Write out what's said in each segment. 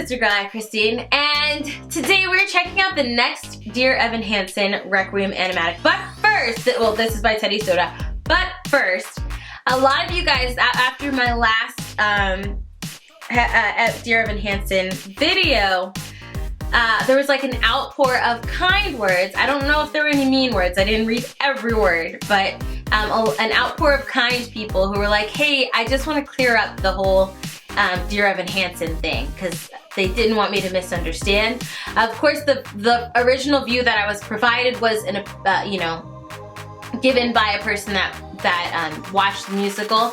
it's your girl AyChristene, and today we're checking out the next Dear Evan Hansen Requiem Animatic. But first, well, this is by Teddy Soda, but first, a lot of you guys, after my last Dear Evan Hansen video, there was like an outpour of kind words. I don't know if there were any mean words. I didn't read every word, but an outpour of kind people who were like, hey, I just want to clear up the whole Dear Evan Hansen thing, because they didn't want me to misunderstand. Of course, the original view that I was provided was given by a person that watched the musical.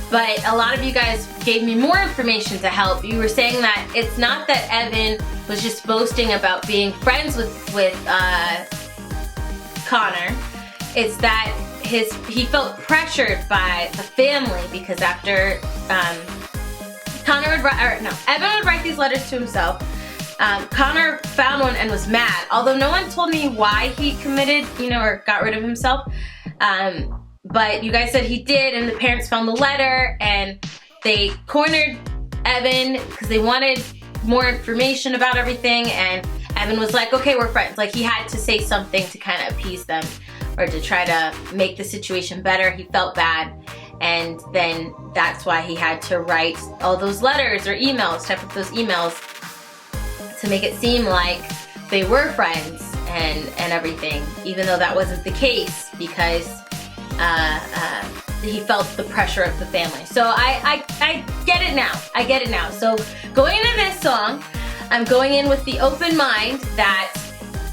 But a lot of you guys gave me more information to help. You were saying that it's not that Evan was just boasting about being friends with Connor. It's that he felt pressured by the family, because after Evan would write these letters to himself. Connor found one and was mad. Although no one told me why he committed, or got rid of himself. But you guys said he did, and the parents found the letter, and they cornered Evan because they wanted more information about everything, and Evan was like, okay, we're friends. Like, he had to say something to kind of appease them, or to try to make the situation better. He felt bad, and then that's why he had to write all those letters or emails, type up those emails to make it seem like they were friends and everything, even though that wasn't the case, because he felt the pressure of the family. So I get it now. I get it now. So going into this song, I'm going in with the open mind that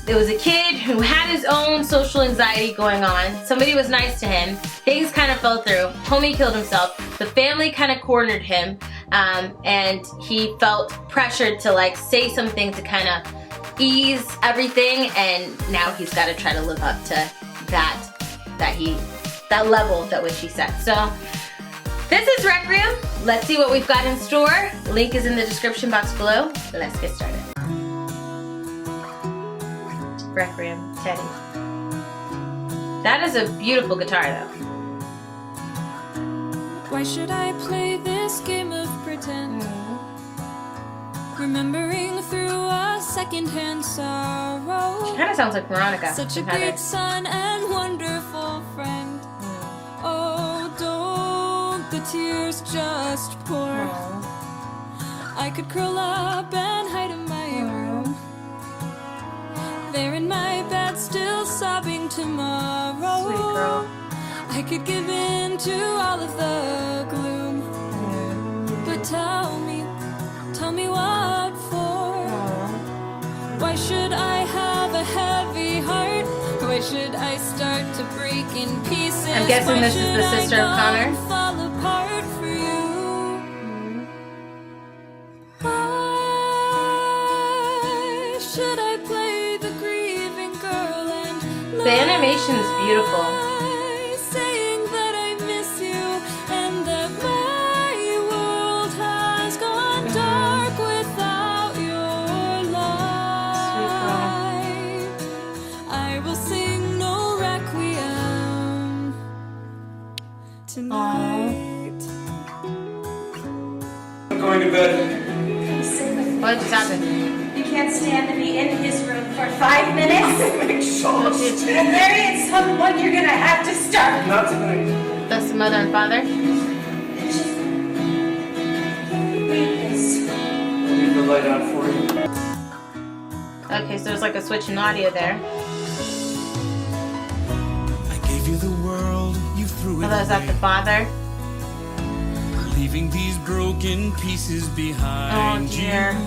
there was a kid who had his own social anxiety going on. Somebody was nice to him. Things kind of fell through. Homie killed himself. The family kind of cornered him, and he felt pressured to like say something to kind of ease everything, and now he's got to try to live up to that level that which he set. So this is Requiem. Let's see what we've got in store. Link is in the description box below. Let's get started. Requiem, Teddy. That is a beautiful guitar though. Why should I play this game of pretend? Remembering through a secondhand sorrow. She kind of sounds like Veronica. Such a great son and wonderful friend. Oh, don't the tears just pour. I could curl up and hide in my room. There in my bed, still sobbing tomorrow. Sweet girl. I could give in to all of the gloom. But tell me what for? Why should I have a heavy heart? Why should I start to break in pieces? I'm guessing this is the sister of Connor. Fall apart for you. Why should I play the grieving girl and The animation is beautiful. saying that I miss you and that my world has gone dark without your light? I will sing no requiem tonight. I'm going to bed. What just happened? You can't stand to be in his room for 5 minutes. I'm exhausted. And there is someone you're gonna have to start. Not tonight. That's the mother and father? Just read this. I'll leave the light on for you. Okay, so there's like a switch in audio there. I gave you the world, you threw it Oh, is that the away, father? leaving these broken pieces behind Oh, dear. you.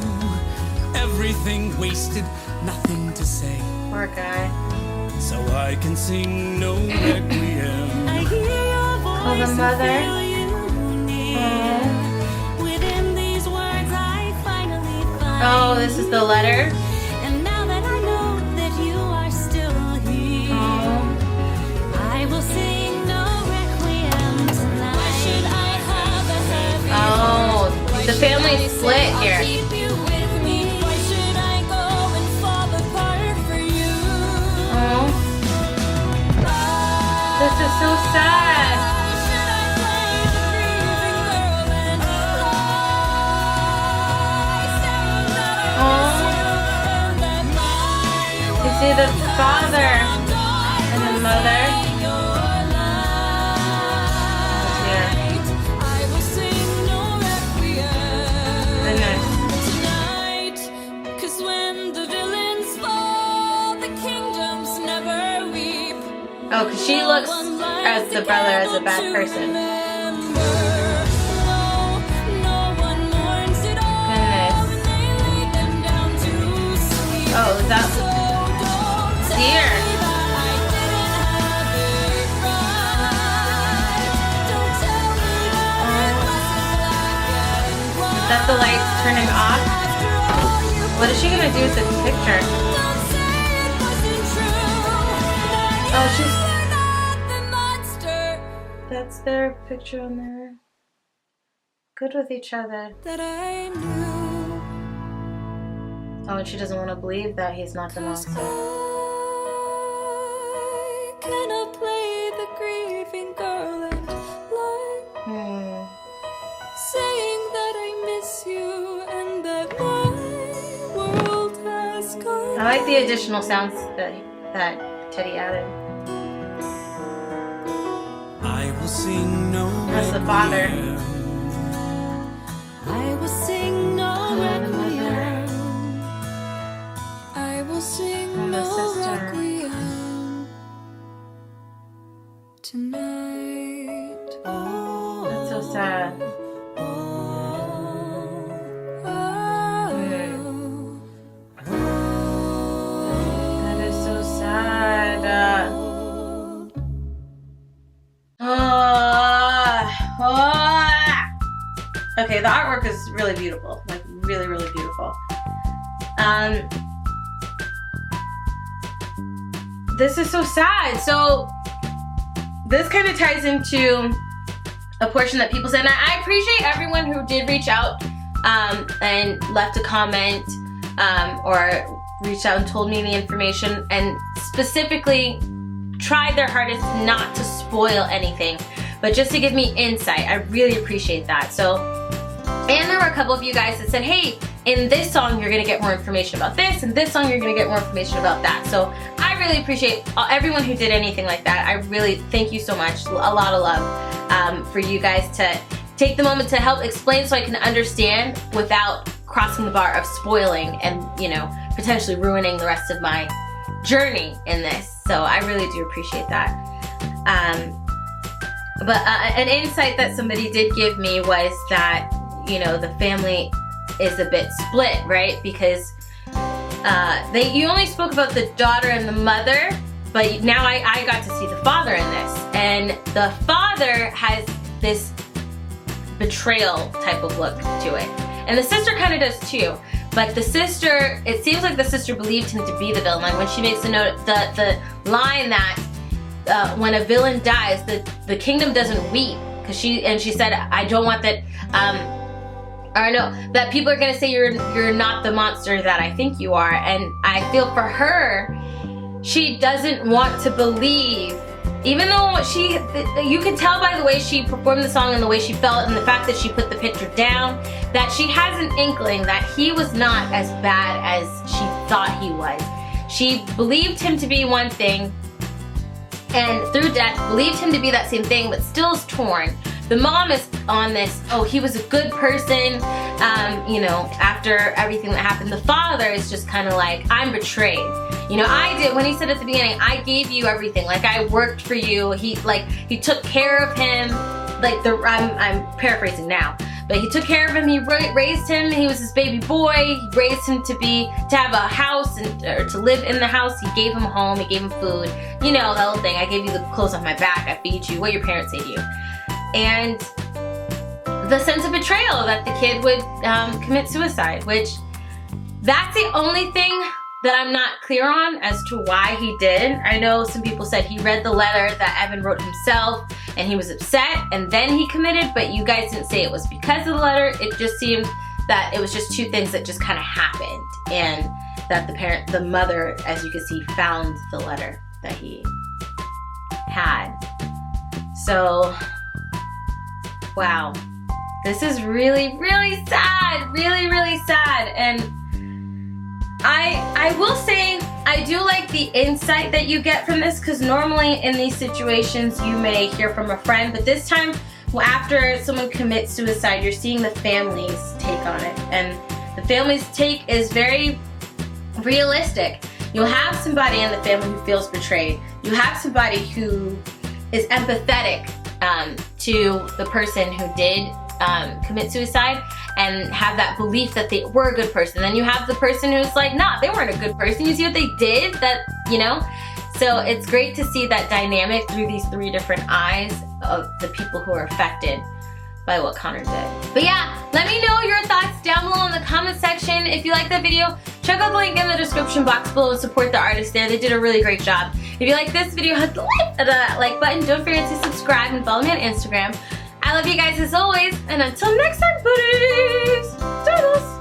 Everything wasted, nothing to say, Poor guy. so I can sing no requiem. I hear your voice. Oh, the mother. And feel you near. Within these words I finally find. Oh, this is the letter? And now that I know that you are still here, I will sing no requiem tonight. Why should I have a heavy Oh, the family split I'll here. keep you with me. Why should I go and fall apart for you? Oh, this is so sad. Why should I play the grieving girl and lie, saying father and the mother. I will sing no requiem Goodness. tonight, 'cause when the villains fall, the kingdoms never weep. Oh, because she looks as the brother as a bad person. Oh, is that deer? Is that the lights turning off? What is she gonna do with the picture? Oh, that's their picture on there. Good with each other. That I knew. Oh, and she doesn't want to believe that he's not the monster. I cannot play the grieving girl and lie, saying that I miss you and that my world has gone. I like the additional sounds that Teddy added. I will sing no That's the father. I will sing no And the mother. I will sing And the no sister. requiem tonight. That's so sad. That is so sad. Okay, the artwork is really beautiful. Like, really, really beautiful. This is so sad. So, this kind of ties into a portion that people said, and I appreciate everyone who did reach out and left a comment or reached out and told me the information and specifically tried their hardest not to spoil anything, but just to give me insight. I really appreciate that. So, and there were a couple of you guys that said, hey, in this song you're gonna get more information about this, and this song you're gonna get more information about that. So I really appreciate everyone who did anything like that. I really thank you so much. A lot of love for you guys to take the moment to help explain so I can understand without crossing the bar of spoiling and, you know, potentially ruining the rest of my journey in this. So I really do appreciate that. But an insight that somebody did give me was that, you know, the family is a bit split, right? Because you only spoke about the daughter and the mother, but now I got to see the father in this. And the father has this betrayal type of look to it. And the sister kind of does too. But the sister, it seems like the sister believed him to be the villain. Like when she makes the note, the line that when a villain dies, the kingdom doesn't weep. Because she said, I don't want that, or no, that people are gonna say you're not the monster that I think you are. And I feel for her, she doesn't want to believe, even though you can tell by the way she performed the song and the way she felt and the fact that she put the picture down, that she has an inkling that he was not as bad as she thought he was. She believed him to be one thing, and through death believed him to be that same thing, but still is torn. The mom is on this, oh, he was a good person, you know, after everything that happened. The father is just kind of like, I'm betrayed. You know, I did, when he said at the beginning, I gave you everything, like I worked for you. He took care of him, like I'm paraphrasing now, but he took care of him, he raised him, he was his baby boy, he raised him to have a house or to live in the house, he gave him a home, he gave him food, you know, the whole thing. I gave you the clothes off my back, I feed you, what your parents say to you. And the sense of betrayal that the kid would commit suicide, which that's the only thing that I'm not clear on as to why he did. I know some people said he read the letter that Evan wrote himself and he was upset and then he committed, but you guys didn't say it was because of the letter. It just seemed that it was just two things that just kind of happened, and that the mother, as you can see, found the letter that he had. So, wow. This is really, really sad. Really, really sad. And I will say, I do like the insight that you get from this, because normally in these situations you may hear from a friend, but this time after someone commits suicide, you're seeing the family's take on it, and the family's take is very realistic. You'll have somebody in the family who feels betrayed. You have somebody who is empathetic to the person who did commit suicide and have that belief that they were a good person. Then you have the person who's like, nah, they weren't a good person. You see what they did? That, you know? So it's great to see that dynamic through these 3 different eyes of the people who are affected by what Connor did. But yeah, let me know your thoughts down below in the comment section. If you like that video, check out the link in the description box below and support the artists there. They did a really great job. If you like this video, hit the like button. Don't forget to subscribe and follow me on Instagram. I love you guys as always, and until next time, buddy!